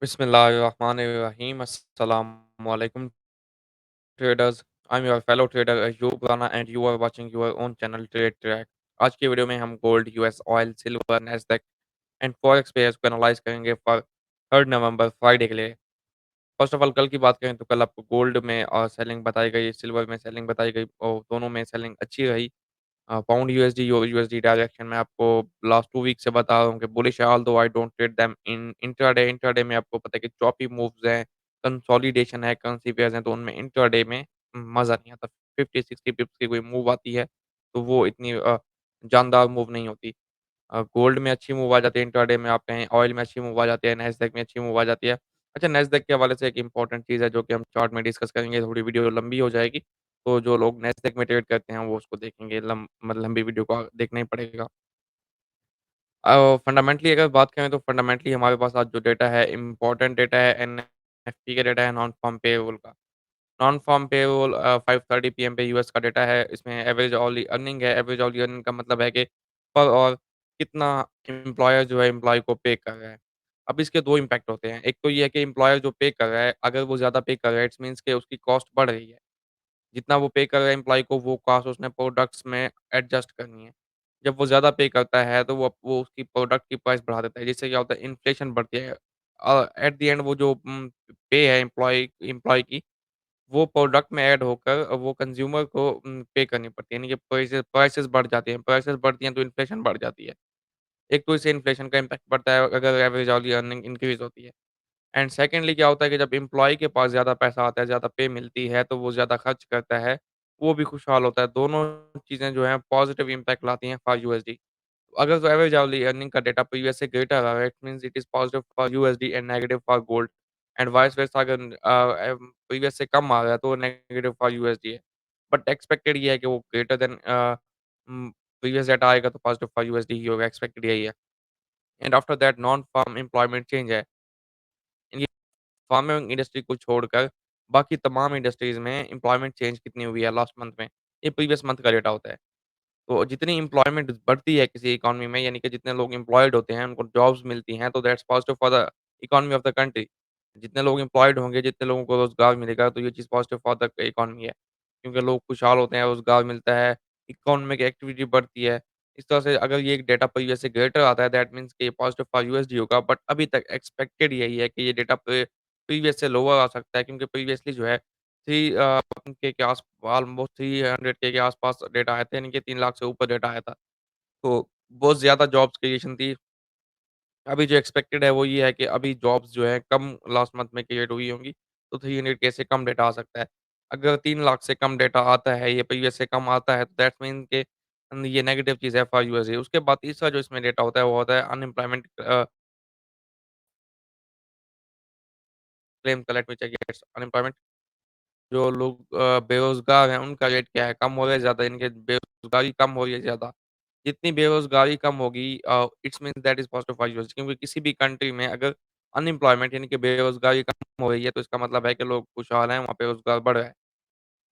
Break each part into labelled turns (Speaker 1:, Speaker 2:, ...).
Speaker 1: Bismillahirrahmanirrahim. Assalamualaikum traders. I'm your fellow trader Ayub Rana and you are watching your own channel Trade Track. आज की video में हम gold, US oil, silver, Nasdaq and forex pairs को analyse करेंगे for 3 November Friday के लिए। First of all कल की बात करें तो कल आपको गोल्ड में सेलिंग बताई गई, सिल्वर में सेलिंग बताई गई और दोनों में सेलिंग अच्छी रही। पाउंड यूएसडी यूएसडी डायरेक्शन में आपको लास्ट 2 वीक से बता रहा हूँ कि बुलिश है although I don't trade them in intraday. Intraday में आपको पता है कि चॉपी मूव्स हैं, कंसोलिडेशन है, करेंसी पेयर्स हैं, तो उनमें इंट्राडे में मज़ा नहीं आता। 50-60 पिप्स की कोई मूव आती है, तो वो इतनी जानदार मूव नहीं होती। गोल्ड में अच्छी मूव आ जाती है, इंट्राडे में आप कहें, ऑयल में अच्छी मूव आ जाती है, नैस्डैक में अच्छी मूव आ जाती है। अच्छा, नैस्डैक के हवाले से एक इम्पोर्टेंट चीज़ है जो कि हम चार्ट में डिस्कस करेंगे, थोड़ी वीडियो लंबी हो जाएगी, तो जो लोग नैस्डैक में ट्रेड करते हैं वो उसको देखेंगे, लंबी वीडियो को देखना ही पड़ेगा। फंडामेंटली अगर बात करें तो फंडामेंटली हमारे पास आज जो डेटा है, इम्पोर्टेंट डेटा है, एनएफपी का डेटा है, नॉन फार्म पेरोल का। नॉन फार्म पेरोल 5:30 पीएम पे यूएस का डेटा है। इसमें एवरेज अर्ली अर्निंग है। एवरेज अर्ली अर्निंग का मतलब है कि पर और कितना एम्प्लॉयर जो है एम्प्लॉयी को पे कर रहा है। अब इसके 2 इम्पैक्ट होते हैं। एक तो ये है कि एम्प्लॉयर जो पे कर रहा है, अगर वो ज़्यादा पे कर रहा है, इट्स मीन्स कि उसकी कॉस्ट बढ़ रही है। जितना वो पे कर रहा है एम्प्लॉयी को, वो कॉस्ट उसने प्रोडक्ट्स में एडजस्ट करनी है। जब वो ज़्यादा पे करता है, तो वो उसकी प्रोडक्ट की प्राइस बढ़ा देता है, जिससे क्या होता है, इन्फ्लेशन बढ़ती है। एट द एंड वो जो पे है एम्प्लॉयी एम्प्लॉयी की, वो प्रोडक्ट में ऐड होकर वो कंज़्यूमर को पे करनी पड़ती है, यानी कि प्राइसेज़ प्राइसेज़ बढ़ जाती हैं। प्राइसेज़ बढ़ती हैं तो इन्फ्लेशन बढ़ जाती है। एक तो इससे इन्फ्लेशन का इम्पैक्ट पड़ता है अगर एवरेज अर्ली अर्निंग इंक्रीज़ होती है। एंड सेकंडली क्या होता है कि जब एम्प्लॉयी के पास ज़्यादा पैसा आता है, ज़्यादा पे मिलती है, तो वो ज़्यादा खर्च करता है, वो भी खुशहाल होता है। दोनों चीज़ें जो हैं पॉज़िटिव इम्पैक्ट लाती हैं फॉर यूएसडी। अगर जो एवरेज अर्ली अर्निंग का डेटा प्रीवियस से ग्रेटर रहा है, it means it is positive for USD and negative for gold and vice versa. अगर प्रीवियस से कम आ रहा है तो नेगेटिव फॉर यूएसडी है। बट एक्सपेक्टेड ये है कि वो ग्रेटर देन प्रीवियस डेटा आएगा तो पॉजिटिव फॉर यूएसडी ही होगा, एक्सपेक्टेड यही है। And after that non farm employment change है। ये फार्मिंग इंडस्ट्री को छोड़कर बाकी तमाम इंडस्ट्रीज़ में एम्प्लॉयमेंट चेंज कितनी हुई है लास्ट मंथ में, ये प्रीवियस मंथ का डेटा होता है। तो जितनी एम्प्लॉयमेंट बढ़ती है किसी इकोनॉमी में, यानी कि जितने लोग एम्प्लॉयड होते हैं, उनको जॉब्स मिलती हैं, तो that's positive for the economy of the country. जितने लोग एम्प्लॉयड होंगे, जितने लोगों को रोज़गार मिलेगा, तो ये चीज़ पॉजिटिव फॉर द इकोनॉमी है। क्योंकि लोग खुशहाल होते हैं, रोज़गार मिलता है, इकोनॉमिक एक्टिविटी बढ़ती है। इस तरह से अगर ये डेटा प्रीवियस से ग्रेटर आता है, दैट मीन्स कि ये पॉजिटिव फॉर यूएसडी होगा। बट अभी तक एक्सपेक्टेड यही है कि ये डेटा प्रीवियस से लोअर आ सकता है, क्योंकि प्रीवियसली जो है 3 के आस ऑलमोस्ट 300 के आस-पास डेटा आए थे, यानी कि 3 लाख से ऊपर डेटा आया था। तो बहुत ज़्यादा जॉब्स क्रिएशन थी। अभी जो एक्सपेक्टेड है वो ये है कि अभी जॉब्स जो है कम लास्ट मंथ में क्रिएट हुई होंगी, तो 300 के से कम डेटा आ सकता है। अगर 3 लाख से कम डेटा आता है, ये प्रीवियस से कम आता है, तो दैट्स मीन के ये नेगेटिव चीज़ है फॉर यूएसए। उसके बाद तीसरा जो इसमें डेटा होता है, वो होता है unemployment claim let me check it's unemployment. जो लोग बेरोज़गार हैं, उनका रेट क्या है? कम हो रहा है ज़्यादा? इनके बेरोज़गारी कम हो रही है ज़्यादा? जितनी बेरोज़गारी कम होगी it's means that is positive for US, क्योंकि किसी भी कंट्री में अगर अनएम्प्लॉयमेंट यानी कि बेरोज़गारी कम हो रही है, तो इसका मतलब है कि लोग खुशहाल हैं, वहाँ पे रोज़गार बढ़ रहा है।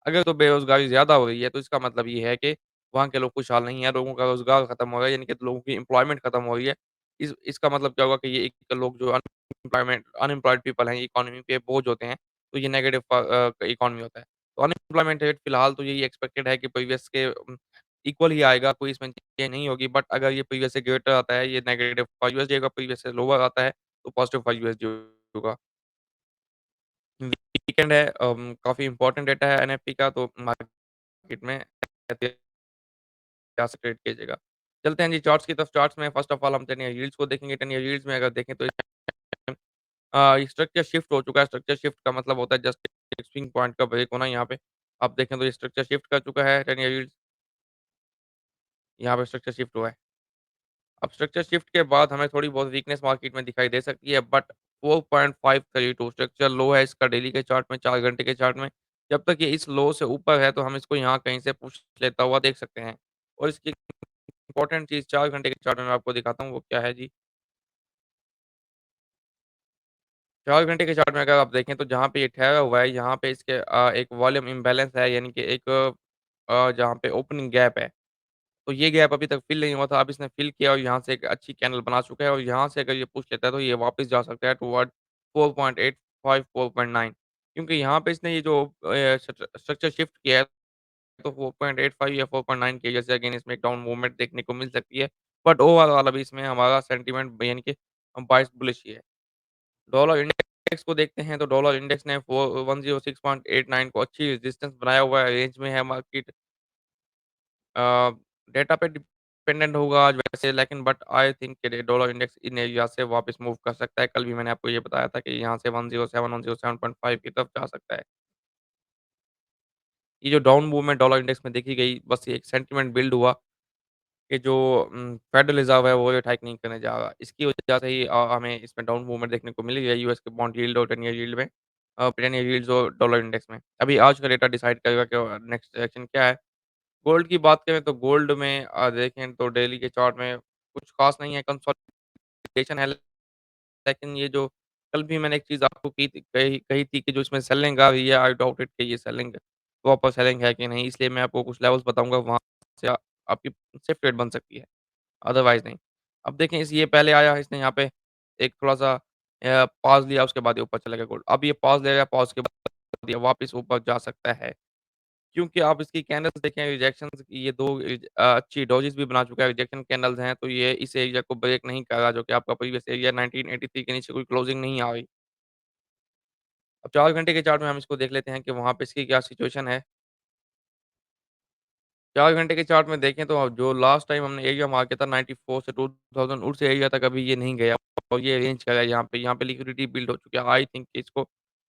Speaker 1: अगर तो बेरोज़गारी ज़्यादा हो रही है, तो इसका मतलब ये है कि वहाँ के लोग खुशहाल नहीं हैं, लोगों का रोज़गार खत्म हो रहा है, यानी कि लोगों की एम्प्लॉयमेंट खत्म हो रही है। इसका मतलब क्या होगा कि ये एक लोग जो अनएम्प्लॉयड पीपल हैं, इकोनॉमी पे बोझ होते हैं, तो ये नेगेटिव इकोनॉमी होता है। तो अनएम्प्लॉयमेंट रेट फिलहाल तो यही एक्सपेक्टेड है कि प्रीवियस के इक्वल ही आएगा, कोई इसमें चेंज नहीं होगी। बट अगर ये प्रीवियस से ग्रेटर आता है, ये नेगेटिव फॉर यूएसडी होगा, प्रीवियस से लोअर आता है, तो पॉजिटिव फॉर यूएसडी होगा। वीकेंड है, काफ़ी इम्पोर्टेंट डेटा है एनएफपी का, तो मार्केट में एहतियात से ट्रेड कीजिएगा। चलते हैं जी चार्ट्स की तरफ। चार्ट्स में फर्स्ट ऑफ ऑल हम 10 ईयर यील्ड्स को देखेंगे। 10 ईयर यील्ड्स में अगर देखें तो स्ट्रक्चर शिफ्ट हो चुका है। स्ट्रक्चर शिफ्ट का मतलब होता है जस्ट एक स्विंग पॉइंट का ब्रेक होना। यहाँ पे आप देखें तो ये स्ट्रक्चर शिफ्ट कर चुका है। 10 ईयर यील्ड्स यहाँ पे स्ट्रक्चर शिफ्ट हुआ है। अब स्ट्रक्चर शिफ्ट के बाद हमें थोड़ी बहुत वीकनेस मार्केट में दिखाई दे सकती है, बट 4.532 स्ट्रक्चर लो है इसका डेली के चार्ट में, 4 घंटे के चार्ट में। जब तक ये इस लो से ऊपर है तो हम इसको यहाँ कहीं से पुश लेता हुआ देख सकते हैं। और इसकी इम्पोर्टेंट चीज़ 4 घंटे के चार्ट में मैं आपको दिखाता हूँ, वो क्या है जी। 4 घंटे के चार्ट में अगर आप देखें तो जहाँ पे ये ठहरा हुआ है, यहाँ पे इसके एक वॉल्यूम इम्बैलेंस है, यानी कि एक जहाँ पे ओपनिंग गैप है। तो ये गैप अभी तक फ़िल नहीं हुआ था, अब इसने फ़िल किया और यहाँ से एक अच्छी कैंडल बना चुका है और यहाँ से अगर ये पुश लेता है तो ये वापस जा सकता है टुवर्ड 4.85, 4.9 क्योंकि यहाँ पे इसने ये जो स्ट्रक्चर शिफ्ट किया है तो 4.85 या 4.9 की वजह से अगेन इसमें एक डाउन मूवमेंट देखने को मिल सकती है। बट ओवरऑल अभी इसमें हमारा सेंटीमेंट यानी कि बायस बुलिश ही है। डॉलर इंडेक्स को देखते हैं तो डॉलर इंडेक्स ने 106.89 को अच्छी रेजिस्टेंस बनाया हुआ है, रेंज में है मार्केट अ, डेटा पे डिपेंडेंट होगा आज वैसे लेकिन बट आई थिंक कि डॉलर इंडेक्स इन एरिया से वापस मूव कर सकता है। कल भी मैंने आपको ये बताया था कि यहाँ से 107, 107.5 की तरफ जा सकता है। ये जो डाउन मूवमेंट डॉलर इंडेक्स में देखी गई, बस ये एक सेंटीमेंट बिल्ड हुआ कि जो फेडरल रिज़र्व है वो रेट हाइक नहीं करने जा रहा। इसकी वजह से ही हमें इसमें डाउन मूवमेंट देखने को मिली है यूएस के बॉन्ड यील्ड और 10 ईयर यील्ड में 10 ईयर यील्ड्स और डॉलर इंडेक्स में। अभी आज का डेटा डिसाइड करेगा कि नेक्स्ट डायरेक्शन क्या है। गोल्ड की बात करें तो गोल्ड में देखें तो डेली के चार्ट में कुछ खास नहीं है, कंसोलिडेशन है। लेकिन ये जो कल भी मैंने एक चीज़ आपको की थी कही कही थी कि जो इसमें सेलिंग आ रही है, आई डाउट इट कि ये सेलिंग प्रॉपर सेलिंग है कि नहीं। इसलिए मैं आपको कुछ लेवल्स बताऊँगा, वहाँ से आपकी सेफ ट्रेड बन सकती है, अदरवाइज़ नहीं। अब देखें इस ये पहले आया है, इसने यहाँ पे एक थोड़ा-सा पॉज़ लिया, उसके बाद ये ऊपर चला गया गोल्ड। अब ये पॉज़ ले रहा है, पॉज़ के बाद ये वापस ऊपर जा सकता है। क्योंकि आप इसकी कैंडल्स देखें रिजेक्शंस की ये 2 अच्छी डोजेज़ भी बना चुका है, रिजेक्शन कैंडल्स हैं, तो ये इस एरिया को ब्रेक नहीं कर रहा, जो कि आपका प्रीवियस एरिया 1983 के नीचे कोई क्लोजिंग नहीं आ रही। अब 4 घंटे के चार्ट में हम इसको देख लेते हैं कि वहाँ पे इसकी क्या सिचुएशन है। 4 घंटे के चार्ट में देखें तो जो लास्ट टाइम हमने एरिया मार्क किया था 94 से 2000 उस एरिया तक अभी ये नहीं गया और ये रेंज कर रहा है यहाँ पे लिक्विडिटी बिल्ड हो चुकी है। आई थिंक इसको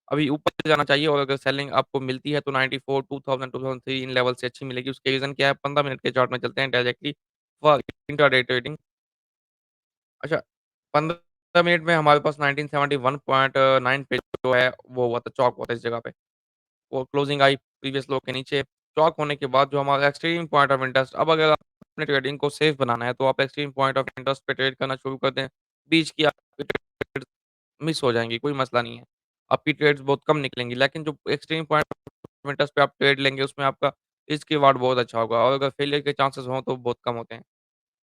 Speaker 1: अभी ऊपर जाना चाहिए और अगर सेलिंग आपको मिलती है तो 94, 2000, 2003 इन लेवल से अच्छी मिलेगी। उसके रीज़न क्या है 15 मिनट के चार्ट में चलते हैं डायरेक्टली फॉर इंट्राडे ट्रेडिंग। अच्छा 15 मिनट में हमारे पास 1971.9 पे जो है वो हुआ था, चॉक हुआ था इस जगह पे। वो क्लोजिंग आई प्रीवियस लो के नीचे, चॉक होने के बाद जो हमारा एक्सट्रीम पॉइंट ऑफ इंटरेस्ट अब अगर आप अपने ट्रेडिंग को सेफ बनाना है, तो आप एक्सट्रीम पॉइंट ऑफ इंटरेस्ट पे ट्रेड करना शुरू कर दें। बीच की आपकी ट्रेड्स मिस हो जाएँगी, कोई मसला नहीं है। आपकी ट्रेड्स बहुत कम निकलेंगी, लेकिन जो एक्सट्रीम पॉइंट ऑफ इंटरेस्ट पे आप ट्रेड लेंगे, उसमें आपका रिस्क रिवार्ड बहुत अच्छा होगा और अगर फेलियर के चांसेस हों, तो बहुत कम होते हैं।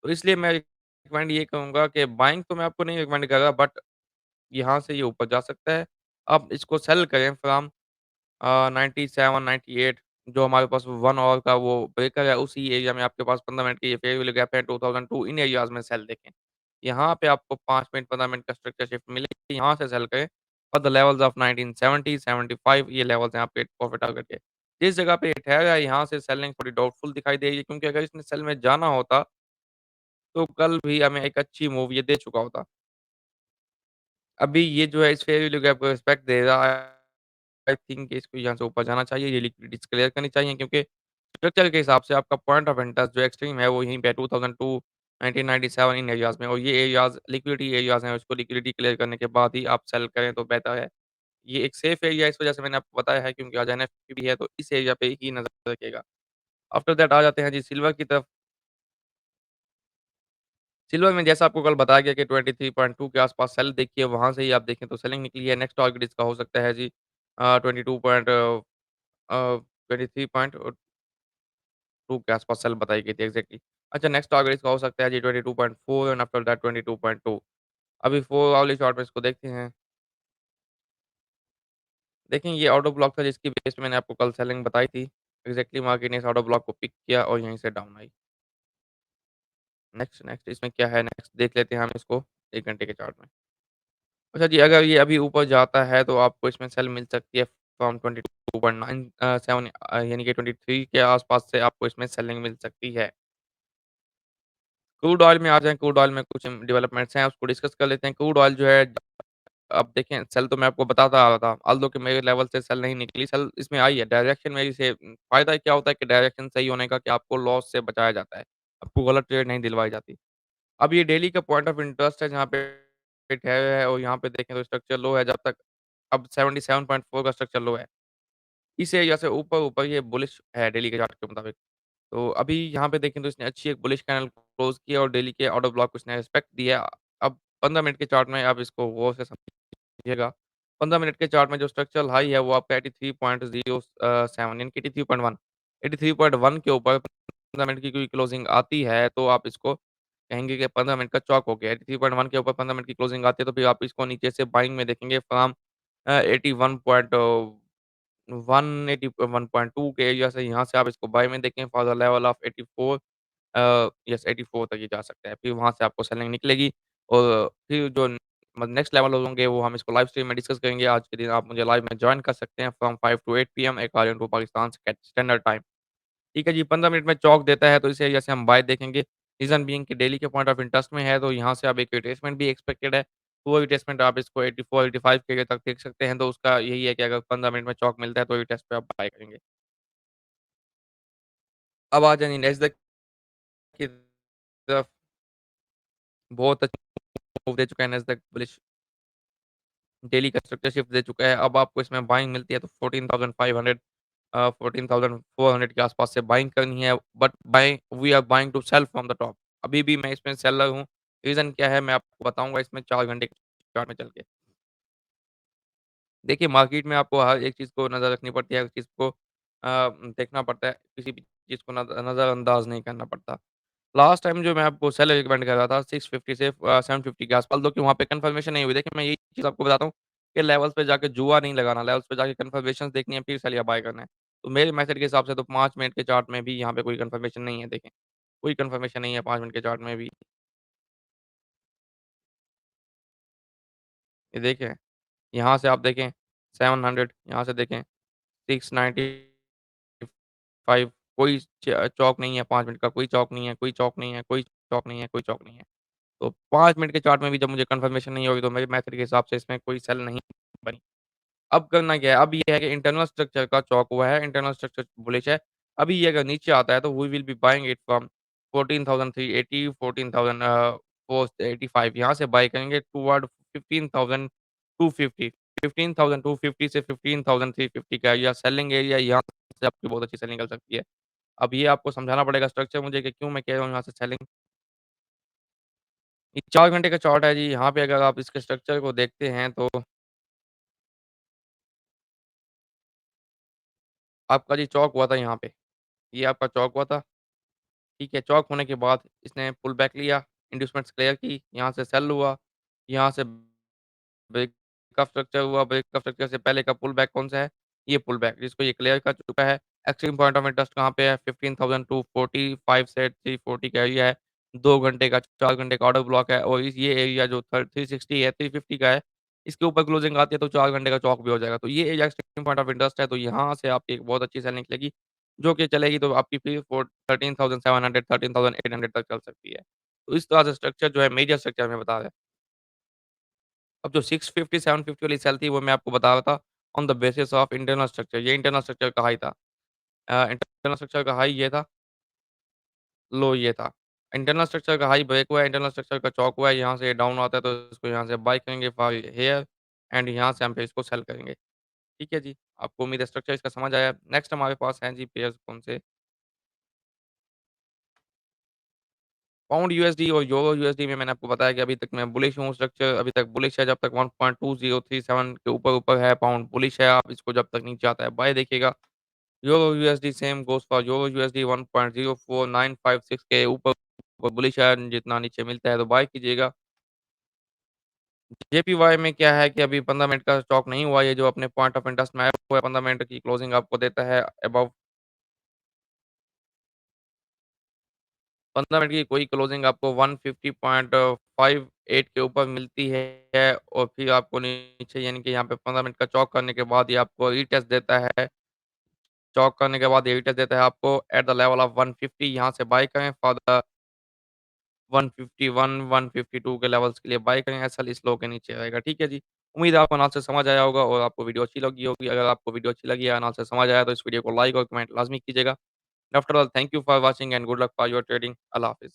Speaker 1: तो इसलिए मैं रिकमेंड ये करूँगा कि बाइंग तो मैं आपको नहीं रिकमेंड कर रहा, बट यहाँ से ये ऊपर जा सकता है। आप इसको सेल करें फ्रॉम 97, 98 जो हमारे पास 1 आवर का वो ब्रेकर है, उसी एरिया में आपके पास 15 मिनट की ये फेयर वैल्यू गैप है 2002 इन एरियाज़ में सेल देखें। यहाँ पे आपको 5 मिनट 15 मिनट का स्ट्रक्चर शिफ्ट मिलेगी, यहाँ से सेल करें और द लेवल्स ऑफ 1970, 75 ये लेवल्स हैं आपके प्रॉफिट टारगेट के। जिस जगह पे ये ठहरा है, यहाँ से सेलिंग थोड़ी डाउटफुल दिखाई दे रही है क्योंकि अगर इसने सेल में जाना होता, तो कल भी हमें एक अच्छी मूव ये दे चुका होता। अभी ये जो है इस फेयर वैल्यू गैप को रिस्पेक्ट दे रहा है। आई थिंक इसको यहाँ से ऊपर जाना चाहिए, ये लिक्विडिटीज़ क्लियर करनी चाहिए क्योंकि स्ट्रक्चर के हिसाब से आपका पॉइंट ऑफ इंटरेस्ट जो एक्सट्रीम है वो यहीं पे 2002, 1997 इन एरियाज़ में और ये एरियाज़ लिक्विडिटी एरियाज़ हैं, उसको लिक्विडिटी क्लियर करने के बाद ही आप सेल करें तो बेहतर है। ये एक सेफ एरिया है इस वजह से मैंने आपको बताया है क्योंकि आज एनएफटी भी है तो इस एरिया पे ही नज़र रखिएगा। आफ्टर दैट आ जाते हैं जी सिल्वर की तरफ। सिल्वर में जैसा आपको कल बताया गया कि 23.2 के आस-पास सेल देखिए, वहाँ से ही आप देखें तो सेलिंग निकली है। नेक्स्ट टारगेट इसका हो सकता है जी 22 23.2 के आस-पास सेल बताई गई थी एक्ज़ैक्टली। अच्छा नेक्स्ट टारगेट इसका हो सकता है जी 22.4 एंड आफ्टर दैट 22.2 अभी 4 आवली चार्ट में इसको देखते हैं। देखें ये ऑटो ब्लॉक था जिसकी बेस पे मैंने आपको कल सेलिंग बताई थी। एक्ज़ैक्टली मार्केट ने इस ऑटो ब्लॉक को पिक किया और यहीं से डाउन आई। नेक्स्ट इसमें क्या है नेक्स्ट देख लेते हैं हम इसको 1 घंटे के चार्ट में। अच्छा जी, अगर ये अभी ऊपर जाता है तो आपको इसमें सेल मिल सकती है फ्रॉम 22.9 7 यानी कि 23 के आस-पास से आपको इसमें सेलिंग मिल सकती है। क्रूड ऑयल में आ जाएँ, क्रूड ऑयल में कुछ डेवलपमेंट्स हैं, उसको डिस्कस कर लेते हैं। क्रूड ऑयल जो है अब देखें सेल तो मैं आपको बताता आ रहा था, ऑल्दो कि मेरे लेवल से सेल नहीं निकली, सेल इसमें आई है। डायरेक्शन मेरी से फ़ायदा क्या होता है कि डायरेक्शन सही होने का कि आपको लॉस से बचाया जाता है। आपको गलत ट्रेड नहीं दिलवाई जाती। अब ये डेली का पॉइंट ऑफ इंटरेस्ट है जहाँ पे ठहरा है और यहाँ पे देखें तो स्ट्रक्चर लो है जब तक अब 77.4 का स्ट्रक्चर लो है। इस एरिया से ऊपर-ऊपर ये बुलिश है डेली के चार्ट के मुताबिक। तो अभी यहाँ पे देखें तो इसने अच्छी एक बुलिश कैंडल क्लोज़ किया और डेली के ऑर्डर ब्लॉक को इसने रिस्पेक्ट दिया। अब 15 मिनट के चार्ट में आप इसको गौर से समझिएगा। 15 मिनट के चार्ट में जो स्ट्रक्चरल हाई है वो आपका 83.07 यानी कि 83.1 के ऊपर 15 मिनट की कोई क्लोजिंग आती है तो आप इसको कहेंगे कि 15 मिनट का चौक हो गया, 83.1 के ऊपर 15 मिनट की क्लोजिंग आती है, तो फिर आप इसको नीचे से बाइंग में देखेंगे फ्रॉम 81 पॉइंट 180 1.2 के एरिया से यहाँ से आप इसको बाय में देखें for the level of 84 yes 84 तक ये जा सकता है। फिर वहाँ से आपको सेलिंग निकलेगी और फिर जो नेक्स्ट लेवल होंगे वो हम इसको लाइव स्ट्रीम में डिस्कस करेंगे। आज के दिन आप मुझे लाइव में जॉइन कर सकते हैं from 5 to 8 PM according to Pakistan standard time. ठीक है जी, 15 मिनट में चौक देता है तो इस एरिया से हम बाय देखेंगे। रीज़न बीइंग कि डेली के पॉइंट ऑफ इंटरेस्ट में है तो यहाँ से अब एक रिट्रेसमेंट भी एक्सपेक्टेड है। तो वो रिट्रेसमेंट आप इसको 84-85 के एरिया तक देख सकते हैं। तो उसका यही है कि अगर 15 मिनट में चौक मिलता है तो रिटेस्ट पे आप बाय करेंगे। अब आ जाएँगे नैस्डैक की तरफ बहुत अच्छा मूव दे चुका है नैस्डैक बुलिश डेली का स्ट्रक्चर शिफ्ट दे चुका है। अब आपको इसमें बाइंग मिलती है तो 14,500 14,400 के आस-पास से बाइंग करनी है but we are buying to sell from the top. अभी भी मैं इसमें सेलर हूँ। रीज़न क्या है मैं आपको बताऊँगा इसमें 4 घंटे के चार्ट में चल के। देखिए मार्केट में आपको हर एक चीज़ को नज़र रखनी पड़ती है, हर चीज़ को देखना पड़ता है, किसी भी चीज़ को नज़रअंदाज़ नहीं करना पड़ता। लास्ट टाइम जो मैं आपको सेल रिकमेंड कर रहा था 650 से 750 के आस-पास, देखिए वहाँ पे कन्फर्मेशन नहीं हुई। देखिए मैं यही चीज़ आपको बताता हूँ कि लेवल्स पे जाके जुआ नहीं लगाना, लेवल्स पे जाके कन्फर्मेशंस देखनी है फिर सेल या बाय करना है। तो मेरे मेथड के हिसाब से तो 5 मिनट के चार्ट में भी यहाँ पे कोई कन्फर्मेशन नहीं है देखें, कोई कन्फर्मेशन नहीं है 5 मिनट के चार्ट में भी। ये देखें, यहाँ से आप देखें 700 यहाँ से देखें 695 कोई चौक नहीं है 5 मिनट का, कोई चौक नहीं है, कोई चौक नहीं है, कोई चौक नहीं है, कोई चौक नहीं है। तो 5 मिनट के चार्ट में भी जब मुझे कन्फर्मेशन नहीं होगी तो मेरे मेथड के हिसाब से इसमें कोई सेल नहीं बनी। अब करना क्या है, अब ये है कि इंटरनल स्ट्रक्चर का चॉक हुआ है, इंटरनल स्ट्रक्चर बुलिश है। अभी ये अगर नीचे आता है तो we will be buying it from 14,380 14,485 यहाँ से बाय करेंगे टुवर्ड 15,250 15,250 से 15,350 का एरिया सेलिंग एरिया यहाँ से आपकी बहुत अच्छी सेलिंग निकल सकती है। अब ये आपको समझाना पड़ेगा स्ट्रक्चर मुझे कि क्यों मैं कह रहा हूँ यहाँ से सेलिंग ये 4 घंटे का चार्ट है जी, यहाँ पे अगर आप इसके स्ट्रक्चर को देखते हैं तो आपका जी चौक हुआ था यहाँ पे। ये आपका चौक हुआ था, ठीक है? चौक होने के बाद इसने पुल बैक लिया, इंड्यूसमेंट्स क्लियर की, यहाँ से सेल हुआ, यहाँ से ब्रेक का स्ट्रक्चर हुआ, ब्रेक का स्ट्रक्चर से पहले का पुल बैक कौन-सा है? ये पुल बैक जिसको ये क्लियर कर चुका है। एक्सट्रीम पॉइंट ऑफ इंटरेस्ट कहाँ पे है? 15,245 से 340 का एरिया है। 2 घंटे का, 4 घंटे का ऑर्डर ब्लॉक है और इस ये एरिया जो 360 है, 350 का है, इसके ऊपर क्लोजिंग आती है तो 4 घंटे का चौक भी हो जाएगा। तो ये area extreme point of interest है, तो यहाँ से आपकी एक बहुत अच्छी सेल निकलेगी, जो कि चलेगी तो आपकी फिर 13,700 13,800 तक चल सकती है। तो इस तरह से स्ट्रक्चर जो है मेजर स्ट्रक्चर में बता रहा है। अब जो 650, 750 वाली सेल थी वो मैं आपको बता रहा था on the basis of internal structure ये इंटरनल स्ट्रक्चर का हाई था। इंटरनल स्ट्रक्चर का हाई ये था, लो ये था। इंटरनल स्ट्रक्चर का हाई ब्रेक हुआ है, इंटरनल स्ट्रक्चर का चौक हुआ है, यहाँ से डाउन आता है तो इसको यहाँ से बाय करेंगे फॉर हियर एंड यहाँ से हम फिर इसको सेल करेंगे। ठीक है जी, आपको उम्मीद है स्ट्रक्चर इसका समझ आया। नेक्स्ट हमारे पास हैं जी पेयर्स कौन से पाउंड यूएसडी और यूरो यूएसडी में मैंने आपको बताया कि अभी तक मैं बुलिश हूँ, स्ट्रक्चर अभी तक बुलिश है, जब तक 1.2037 के ऊपर-ऊपर है, पाउंड बुलिश है, आप इसको जब तक नीचे आता है बाय देखिएगा। Euro USD same goes for euro USD 1.04956 के ऊपर बुलिश है, जितना नीचे मिलता है तो बाय कीजिएगा। जेपीवाई में क्या है कि अभी 15 मिनट का स्टॉक नहीं हुआ, ये जो अपने पॉइंट ऑफ इंटरेस्ट में आया हुआ है 15 मिनट की क्लोजिंग आपको देता है अबव 15 मिनट की कोई क्लोजिंग आपको 150.58 के ऊपर मिलती है और फिर आपको नीचे यानी कि यहाँ पे 15 मिनट का चॉक करने के बाद ये आपको रीटेस्ट देता है। चॉक करने के बाद ये रीटेस्ट देता है आपको एट द लेवल ऑफ 150 यहाँ से बाय करें फॉर द 151, 152 के लेवल्स के लिए बाय करें, एसएल इस लो के नीचे रहेगा, ठीक है जी। उम्मीद है आपको एनालिसिस समझ आया होगा और आपको वीडियो अच्छी लगी होगी। अगर आपको वीडियो अच्छी लगी है, एनालिसिस समझ आया तो इस वीडियो को लाइक और कमेंट लाज़मी कीजिएगा। After all thank you for watching and good luck for your trading. अल्लाह हाफ़िज़।